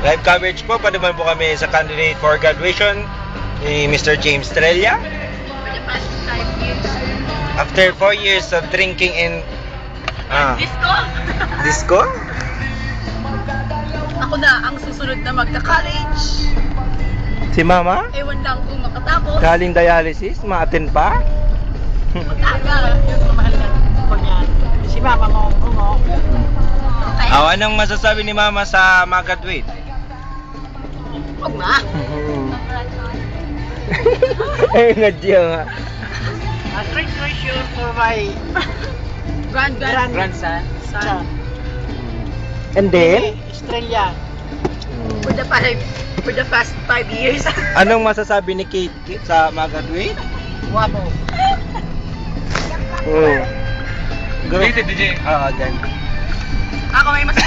Live coverage po, paduman po kami sa candidate for graduation ni Mr. James Trella. For the past 5 years. After 4 years of drinking in Disco! disco? Ako na ang susunod na magka-college. Si Mama? Ewan lang kung makatapos. Galing dialysis, ma-attend pa? Matagal. Yung mahal na ko niyan. Si Mama mo, Oh, anong masasabi ni Mama sa mag-graduate? Huwag na. Ay, nadya nga. a great treasure for my grandson. Son. And then? Estrella. For the past 5 years. Anong masasabi ni Kate sa mag-graduate? Guwapo. Oh. Go. DJ. Oo, dyan. Ako may mas